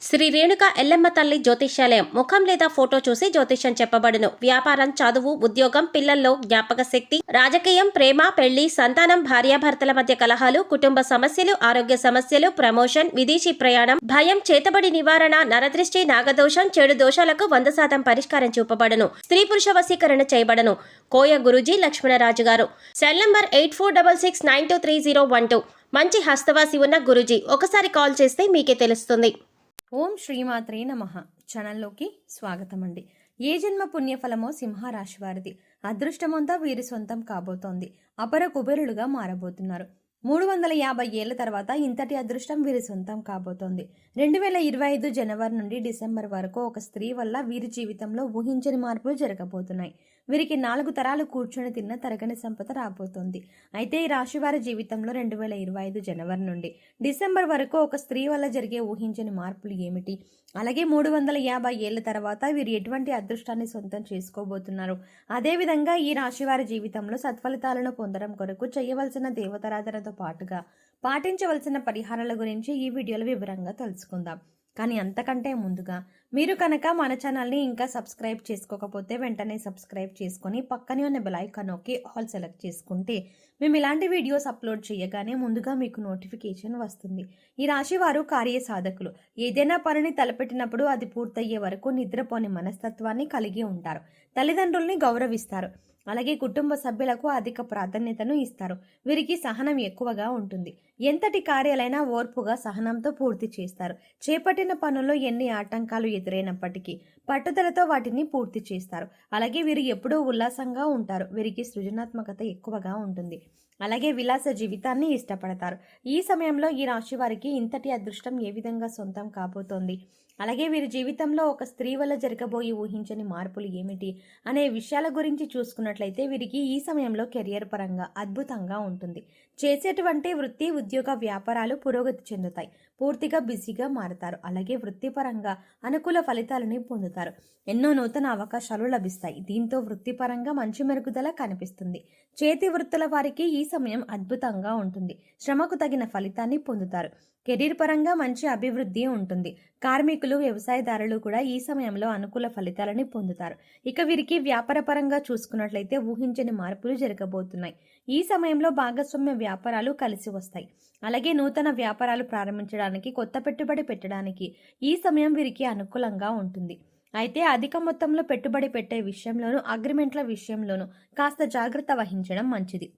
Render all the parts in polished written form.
శ్రీ రేణుక ఎల్లమ్మ తల్లి జ్యోతిష్యాలయం ముఖం లేదా ఫోటో చూసి జ్యోతిష్యం చెప్పబడును. వ్యాపారం, చదువు, ఉద్యోగం, పిల్లల్లో జ్ఞాపక శక్తి, రాజకీయం, ప్రేమ, పెళ్లి, సంతానం, భార్యాభర్తల మధ్య కలహాలు, కుటుంబ సమస్యలు, ఆరోగ్య సమస్యలు, ప్రమోషన్, విదేశీ ప్రయాణం, భయం, చేతబడి నివారణ, నరదృష్టి, నాగదోషం, చెడు దోషాలకు 100% పరిష్కారం చూపబడును. స్త్రీ పురుష వశీకరణ చేయబడను. కోయ గురూజీ లక్ష్మణరాజు గారు. Cell number 8466923012. మంచి హస్తవాసి ఉన్న గురూజీ. ఒకసారి కాల్ చేస్తే మీకే తెలుస్తుంది. ఓం శ్రీమాత్రే నమః. ఛానల్లోకి స్వాగతం అండి. ఏ జన్మ పుణ్యఫలమో సింహరాశి వారిది. అదృష్టమంతా వీరి సొంతం కాబోతోంది. అపర కుబేరులుగా మారబోతున్నారు. 350 ఏళ్ల తర్వాత ఇంతటి అదృష్టం వీరి సొంతం కాబోతోంది. 2025 జనవరి నుండి డిసెంబర్ వరకు ఒక స్త్రీ వల్ల వీరి జీవితంలో ఊహించని మార్పులు జరగబోతున్నాయి. వీరికి 4 తరాలు కూర్చొని తిన్న తరగని సంపద రాబోతోంది. అయితే ఈ రాశి వారి జీవితంలో 2025 జనవరి నుండి డిసెంబర్ వరకు ఒక స్త్రీ వల్ల జరిగే ఊహించని మార్పులు ఏమిటి, అలాగే 350 ఏళ్ల తర్వాత వీరు ఎటువంటి అదృష్టాన్ని సొంతం చేసుకోబోతున్నారు, అదేవిధంగా ఈ రాశి వారి జీవితంలో సత్ఫలితాలను పొందడం కొరకు చేయవలసిన దేవతారాధనతో పాటుగా పాటించవలసిన పరిహారాల గురించి ఈ వీడియోలో వివరంగా తెలుసుకుందాం. కానీ అంతకంటే ముందుగా మీరు కనుక మన ఛానల్ని ఇంకా సబ్స్క్రైబ్ చేసుకోకపోతే వెంటనే సబ్స్క్రైబ్ చేసుకొని పక్కనే ఉన్న బెల్ ఐకాన్ నొక్కి ఆల్ సెలెక్ట్ చేసుకుంటే మేము ఇలాంటి వీడియోస్ అప్లోడ్ చేయగానే ముందుగా మీకు నోటిఫికేషన్ వస్తుంది. ఈ రాశి వారు కార్యసాధకులు. ఏదైనా పనిని తలపెట్టినప్పుడు అది పూర్తయ్యే వరకు నిద్రపోని మనస్తత్వాన్ని కలిగి ఉంటారు. తల్లిదండ్రుల్ని గౌరవిస్తారు. అలాగే కుటుంబ సభ్యులకు అధిక ప్రాధాన్యతను ఇస్తారు. వీరికి సహనం ఎక్కువగా ఉంటుంది. ఎంతటి కార్యాలైనా ఓర్పుగా సహనంతో పూర్తి చేస్తారు. చేపట్టిన పనుల్లో ఎన్ని ఆటంకాలు ఎదురైనప్పటికీ పట్టుదలతో వాటిని పూర్తి చేస్తారు. అలాగే వీరు ఎప్పుడూ ఉల్లాసంగా ఉంటారు. వీరికి సృజనాత్మకత ఎక్కువగా ఉంటుంది. అలాగే విలాస జీవితాన్ని ఇష్టపడతారు. ఈ సమయంలో ఈ రాశి వారికి ఇంతటి అదృష్టం ఏ విధంగా సొంతం కాబోతోంది, అలాగే వీరి జీవితంలో ఒక స్త్రీ వల్ల జరగబోయే ఊహించని మార్పులు ఏమిటి అనే విషయాల గురించి చూసుకున్నట్లయితే వీరికి ఈ సమయంలో కెరియర్ పరంగా అద్భుతంగా ఉంటుంది. చేసేటువంటి వృత్తి, ఉద్యోగ, వ్యాపారాలు పురోగతి చెందుతాయి. పూర్తిగా బిజీగా మారతారు. అలాగే వృత్తిపరంగా అనుకూల ఫలితాలని పొందుతారు. ఎన్నో నూతన అవకాశాలు లభిస్తాయి. దీంతో వృత్తిపరంగా మంచి మెరుగుదల కనిపిస్తుంది. చేతి వృత్తుల వారికి ఈ సమయం అద్భుతంగా ఉంటుంది. శ్రమకు తగిన ఫలితాన్ని పొందుతారు. కెరీర్ పరంగా మంచి అభివృద్ధి ఉంటుంది. కార్మికులు, వ్యవసాయదారులు కూడా ఈ సమయంలో అనుకూల ఫలితాలని పొందుతారు. ఇక వీరికి వ్యాపార పరంగా చూసుకున్నట్లయితే ఊహించని మార్పులు జరగబోతున్నాయి. ఈ సమయంలో భాగస్వామ్య వ్యాపారాలు కలిసి వస్తాయి. అలాగే నూతన వ్యాపారాలు ప్రారంభించడానికి, కొత్త పెట్టుబడి పెట్టడానికి ఈ సమయం వీరికి అనుకూలంగా ఉంటుంది. అయితే అధిక మొత్తంలో పెట్టుబడి పెట్టే విషయంలోనూ, అగ్రిమెంట్ల విషయంలోనూ కాస్త జాగ్రత్త వహించడం మంచిది.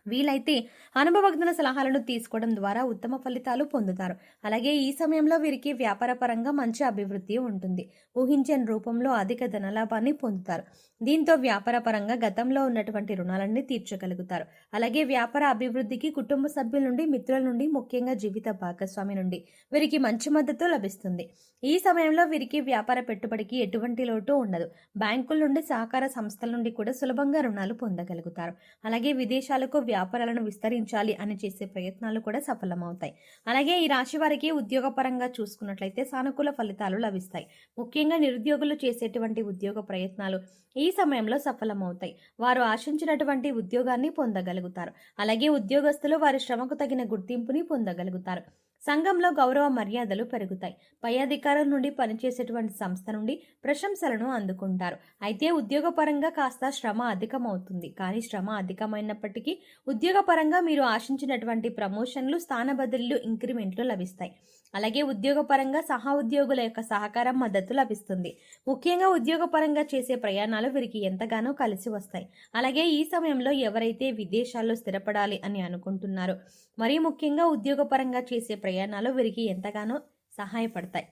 వీలైతే అనుభవజ్ఞుల సలహాలను తీసుకోవడం ద్వారా ఉత్తమ ఫలితాలు పొందుతారు. అలాగే ఈ సమయంలో వీరికి వ్యాపార పరంగా మంచి అభివృద్ధి ఉంటుంది. ఊహించని రూపంలో అధిక ధనలాభాన్ని పొందుతారు. దీంతో వ్యాపార పరంగా గతంలో ఉన్నటువంటి రుణాలన్నీ తీర్చగలుగుతారు. అలాగే వ్యాపార అభివృద్ధికి కుటుంబ సభ్యుల నుండి, మిత్రుల నుండి, ముఖ్యంగా జీవిత భాగస్వామి నుండి వీరికి మంచి మద్దతు లభిస్తుంది. ఈ సమయంలో వీరికి వ్యాపార పెట్టుబడికి ఎటువంటి లోటు ఉండదు. బ్యాంకుల నుండి, సహకార సంస్థల నుండి కూడా సులభంగా రుణాలు పొందగలుగుతారు. అలాగే విదేశాలకు వ్యాపారాలను విస్తరించాలి అని చేసే ప్రయత్నాలు కూడా సఫలమవుతాయి. అలాగే ఈ రాశి వారికి ఉద్యోగపరంగా చూసుకున్నట్లయితే సానుకూల ఫలితాలు లభిస్తాయి. ముఖ్యంగా నిరుద్యోగులు చేసేటువంటి ఉద్యోగ ప్రయత్నాలు ఈ సమయంలో సఫలమవుతాయి. వారు ఆశించినటువంటి ఉద్యోగాన్ని పొందగలుగుతారు. అలాగే ఉద్యోగస్తులు వారి శ్రమకు తగిన గుర్తింపుని పొందగలుగుతారు. సంఘంలో గౌరవ మర్యాదలు పెరుగుతాయి. పై అధికారుల నుండి, పనిచేసేటువంటి సంస్థ నుండి ప్రశంసలను అందుకుంటారు. అయితే ఉద్యోగపరంగా కాస్త శ్రమ అధికమవుతుంది. కానీ శ్రమ అధికమైనప్పటికీ ఉద్యోగపరంగా మీరు ఆశించినటువంటి ప్రమోషన్లు, స్థాన బదిలీలు, ఇంక్రిమెంట్లు లభిస్తాయి. అలాగే ఉద్యోగపరంగా సహా ఉద్యోగుల యొక్క సహకారం, మద్దతు లభిస్తుంది. ముఖ్యంగా ఉద్యోగపరంగా చేసే ప్రయాణాలు వీరికి ఎంతగానో కలిసి వస్తాయి. అలాగే ఈ సమయంలో ఎవరైతే విదేశాల్లో స్థిరపడాలి అని అనుకుంటున్నారో, మరీ ముఖ్యంగా ఉద్యోగపరంగా చేసే ప్రయాణాలు వీరికి ఎంతగానో సహాయపడతాయి.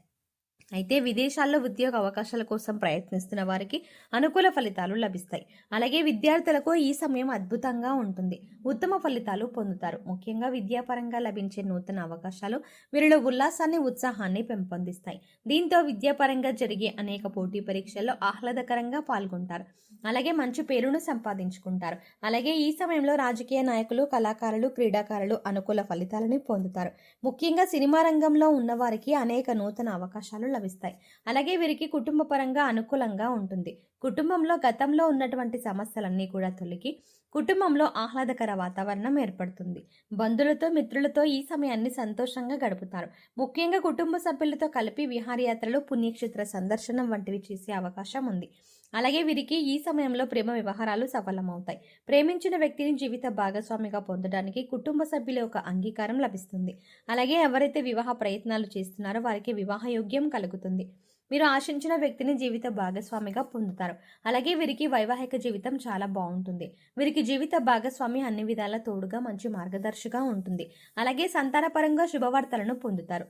అయితే విదేశాల్లో ఉద్యోగ అవకాశాల కోసం ప్రయత్నిస్తున్న వారికి అనుకూల ఫలితాలు లభిస్తాయి. అలాగే విద్యార్థులకు ఈ సమయం అద్భుతంగా ఉంటుంది. ఉత్తమ ఫలితాలు పొందుతారు. ముఖ్యంగా విద్యాపరంగా లభించే నూతన అవకాశాలు వీరిలో ఉల్లాసాన్ని, ఉత్సాహాన్ని పెంపొందిస్తాయి. దీంతో విద్యాపరంగా జరిగే అనేక పోటీ పరీక్షల్లో ఆహ్లాదకరంగా పాల్గొంటారు. అలాగే మంచి పేరును సంపాదించుకుంటారు. అలాగే ఈ సమయంలో రాజకీయ నాయకులు, కళాకారులు, క్రీడాకారులు అనుకూల ఫలితాలని పొందుతారు. ముఖ్యంగా సినిమా రంగంలో ఉన్నవారికి అనేక నూతన అవకాశాలు లభిస్తాయి. అలాగే వీరికి కుటుంబ పరంగా అనుకూలంగా ఉంటుంది. కుటుంబంలో గతంలో ఉన్నటువంటి సమస్యలన్నీ కూడా తొలగి కుటుంబంలో ఆహ్లాదకర వాతావరణం ఏర్పడుతుంది. బంధువులతో మిత్రులతో ఈ సమయాన్ని సంతోషంగా గడుపుతారు. ముఖ్యంగా కుటుంబ సభ్యులతో కలిపి విహారయాత్రలు, పుణ్యక్షేత్ర సందర్శనం వంటివి చేసే అవకాశం ఉంది. అలాగే వీరికి ఈ సమయంలో ప్రేమ వ్యవహారాలు సఫలమవుతాయి. ప్రేమించిన వ్యక్తిని జీవిత భాగస్వామిగా పొందడానికి కుటుంబ సభ్యుల యొక్క అంగీకారం లభిస్తుంది. అలాగే ఎవరైతే వివాహ ప్రయత్నాలు చేస్తున్నారో వారికి వివాహ యోగ్యం కలుగుతుంది. మీరు ఆశించిన వ్యక్తిని జీవిత భాగస్వామిగా పొందుతారు. అలాగే వీరికి వైవాహిక జీవితం చాలా బాగుంటుంది. వీరికి జీవిత భాగస్వామి అన్ని విధాల తోడుగా మంచి మార్గదర్శిగా ఉంటుంది. అలాగే సంతానపరంగా శుభవార్తలను పొందుతారు.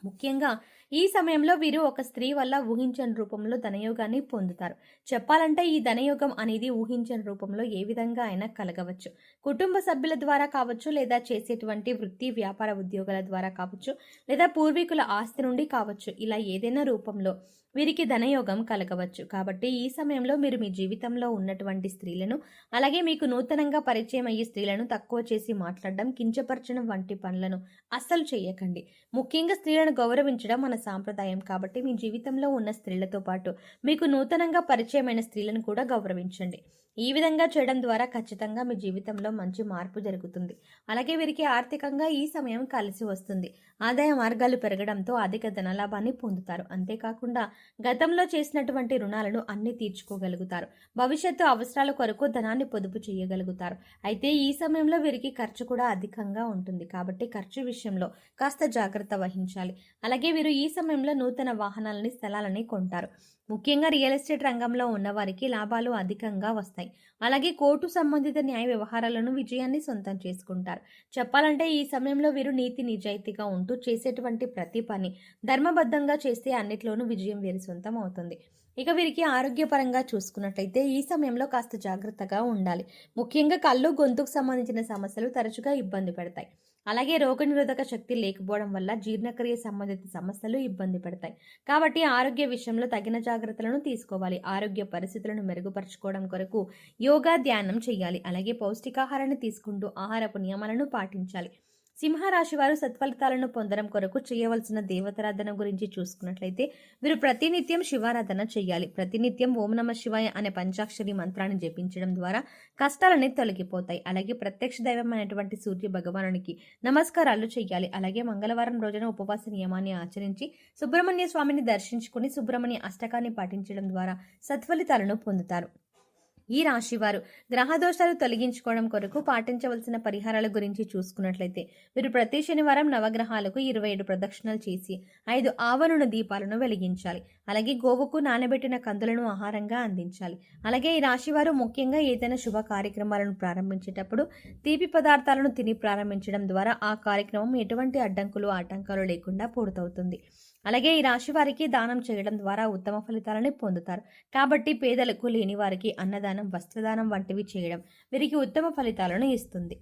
ముఖ్యంగా ఈ సమయంలో వీరు ఒక స్త్రీ వల్ల ఊహించని రూపంలో ధనయోగాన్ని పొందుతారు. చెప్పాలంటే ఈ ధనయోగం అనేది ఊహించని రూపంలో ఏ విధంగా అయినా కలగవచ్చు. కుటుంబ సభ్యుల ద్వారా కావచ్చు, లేదా చేసేటువంటి వృత్తి వ్యాపార ఉద్యోగాల ద్వారా కావచ్చు, లేదా పూర్వీకుల ఆస్తి నుండి కావచ్చు. ఇలా ఏదైనా రూపంలో వీరికి ధనయోగం కలగవచ్చు. కాబట్టి ఈ సమయంలో మీరు మీ జీవితంలో ఉన్నటువంటి స్త్రీలను, అలాగే మీకు నూతనంగా పరిచయం అయ్యే స్త్రీలను తక్కువ చేసి మాట్లాడడం, కించపరచడం వంటి పనులను అస్సలు చేయకండి. ముఖ్యంగా స్త్రీలను గౌరవించడం మన సాంప్రదాయం. కాబట్టి మీ జీవితంలో ఉన్న స్త్రీలతో పాటు మీకు నూతనంగా పరిచయమైన స్త్రీలను కూడా గౌరవించండి. ఈ విధంగా చేయడం ద్వారా ఖచ్చితంగా మీ జీవితంలో మంచి మార్పు జరుగుతుంది. అలాగే వీరికి ఆర్థికంగా ఈ సమయం కలిసి వస్తుంది. ఆదాయ మార్గాలు పెరగడంతో అధిక ధనలాభాన్ని పొందుతారు. అంతేకాకుండా గతంలో చేసినటువంటి రుణాలను అన్ని తీర్చుకోగలుగుతారు. భవిష్యత్తు అవసరాల కొరకు ధనాన్ని పొదుపు చేయగలుగుతారు. అయితే ఈ సమయంలో వీరికి ఖర్చు కూడా అధికంగా ఉంటుంది. కాబట్టి ఖర్చు విషయంలో కాస్త జాగ్రత్త వహించాలి. అలాగే వీరు ఈ సమయంలో నూతన వాహనాలని, స్థలాలని కొంటారు. ముఖ్యంగా రియల్ ఎస్టేట్ రంగంలో ఉన్నవారికి లాభాలు అధికంగా వస్తాయి. అలాగే కోర్టు సంబంధిత న్యాయ వ్యవహారాలను విజయాన్ని సొంతం చేసుకుంటారు. చెప్పాలంటే ఈ సమయంలో వీరు నీతి నిజాయితీగా ఉంటూ చేసేటువంటి ప్రతి పని ధర్మబద్ధంగా చేస్తే అన్నిట్లోనూ విజయం వీరి సొంతం అవుతుంది. ఇక వీరికి ఆరోగ్యపరంగా చూసుకున్నట్లయితే ఈ సమయంలో కాస్త జాగ్రత్తగా ఉండాలి. ముఖ్యంగా కళ్ళు, గొంతుకు సంబంధించిన సమస్యలు తరచుగా ఇబ్బంది పెడతాయి. అలాగే రోగనిరోధక శక్తి లేకపోవడం వల్ల జీర్ణక్రియ సంబంధిత సమస్యలు ఇబ్బంది పెడతాయి. కాబట్టి ఆరోగ్య విషయంలో తగిన జాగ్రత్తలను తీసుకోవాలి. ఆరోగ్య పరిస్థితులను మెరుగుపరచుకోవడం కొరకు యోగా, ధ్యానం చేయాలి. అలాగే పౌష్టికాహారాన్ని తీసుకుంటూ ఆహారపు నియమాలను పాటించాలి. సింహరాశి వారు సత్ఫలితాలను పొందడం కొరకు చేయవలసిన దేవతారాధన గురించి చూసుకున్నట్లయితే వీరు ప్రతినిత్యం శివారాధన చేయాలి. ప్రతినిత్యం ఓం నమః శివాయ అనే పంచాక్షరి మంత్రాన్ని జపించడం ద్వారా కష్టాలన్నీ తొలగిపోతాయి. అలాగే ప్రత్యక్ష దైవమైనటువంటి సూర్య భగవానునికి నమస్కారాలు చేయాలి. అలాగే మంగళవారం రోజున ఉపవాస నియమాన్ని ఆచరించి సుబ్రహ్మణ్య స్వామిని దర్శించుకుని సుబ్రహ్మణ్య అష్టకాన్ని పాటించడం ద్వారా సత్ఫలితాలను పొందుతారు. ఈ రాశివారు గ్రహదోషాలు తొలగించుకోవడం కొరకు పాటించవలసిన పరిహారాల గురించి చూసుకున్నట్లయితే వీరు ప్రతి శనివారం నవగ్రహాలకు 27 ప్రదక్షిణలు చేసి 5 ఆవరణ దీపాలను వెలిగించాలి. అలాగే గోవుకు నానబెట్టిన కందులను ఆహారంగా అందించాలి. అలాగే ఈ రాశివారు ముఖ్యంగా ఏదైనా శుభ కార్యక్రమాలను ప్రారంభించేటప్పుడు తీపి పదార్థాలను తిని ప్రారంభించడం ద్వారా ఆ కార్యక్రమం ఎటువంటి అడ్డంకులు, ఆటంకాలు లేకుండా పూర్తవుతుంది. అలాగే ఈ రాశి వారికి దానం చేయడం ద్వారా ఉత్తమ ఫలితాలని పొందుతారు. కాబట్టి పేదలకు, లేని వారికి అన్నదానం, వస్త్రదానం వంటివి చేయడం వీరికి ఉత్తమ ఫలితాలను ఇస్తుంది.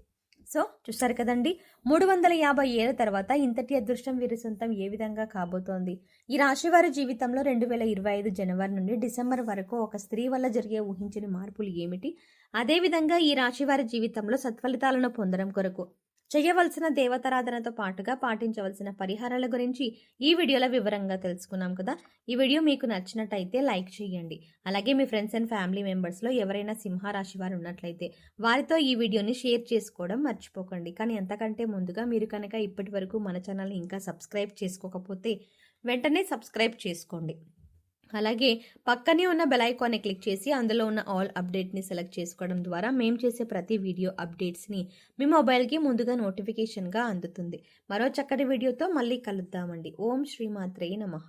సో చూస్తారు కదండి, 350 ఏళ్ల తర్వాత ఇంతటి అదృష్టం వీరి సొంతం ఏ విధంగా కాబోతోంది. ఈ రాశి వారి జీవితంలో 2025 జనవరి నుండి డిసెంబర్ వరకు ఒక స్త్రీ వల్ల జరిగే ఊహించని మార్పులు ఏమిటి, అదేవిధంగా ఈ రాశి వారి జీవితంలో సత్ఫలితాలను పొందడం కొరకు చేయవలసిన దేవతారాధనతో పాటుగా పాటించవలసిన పరిహారాల గురించి ఈ వీడియోలో వివరంగా తెలుసుకున్నాం కదా. ఈ వీడియో మీకు నచ్చినట్టయితే లైక్ చేయండి. అలాగే మీ ఫ్రెండ్స్ అండ్ ఫ్యామిలీ మెంబర్స్లో ఎవరైనా సింహరాశి వారు ఉన్నట్లయితే వారితో ఈ వీడియోని షేర్ చేసుకోవడం మర్చిపోకండి. కానీ అంతకంటే ముందుగా మీరు కనుక ఇప్పటి వరకు మన ఛానల్ని ఇంకా సబ్స్క్రైబ్ చేసుకోకపోతే వెంటనే సబ్స్క్రైబ్ చేసుకోండి. అలాగే పక్కనే ఉన్న బెల్ ఐకాన్ని క్లిక్ చేసి అందులో ఉన్న ఆల్ అప్డేట్ని సెలెక్ట్ చేసుకోవడం ద్వారా మేము చేసే ప్రతి వీడియో అప్డేట్స్ని మీ మొబైల్కి ముందుగా నోటిఫికేషన్గా అందుతుంది. మరో చక్కటి వీడియోతో మళ్ళీ కలుద్దామండి. ఓం శ్రీమాత్రే నమః.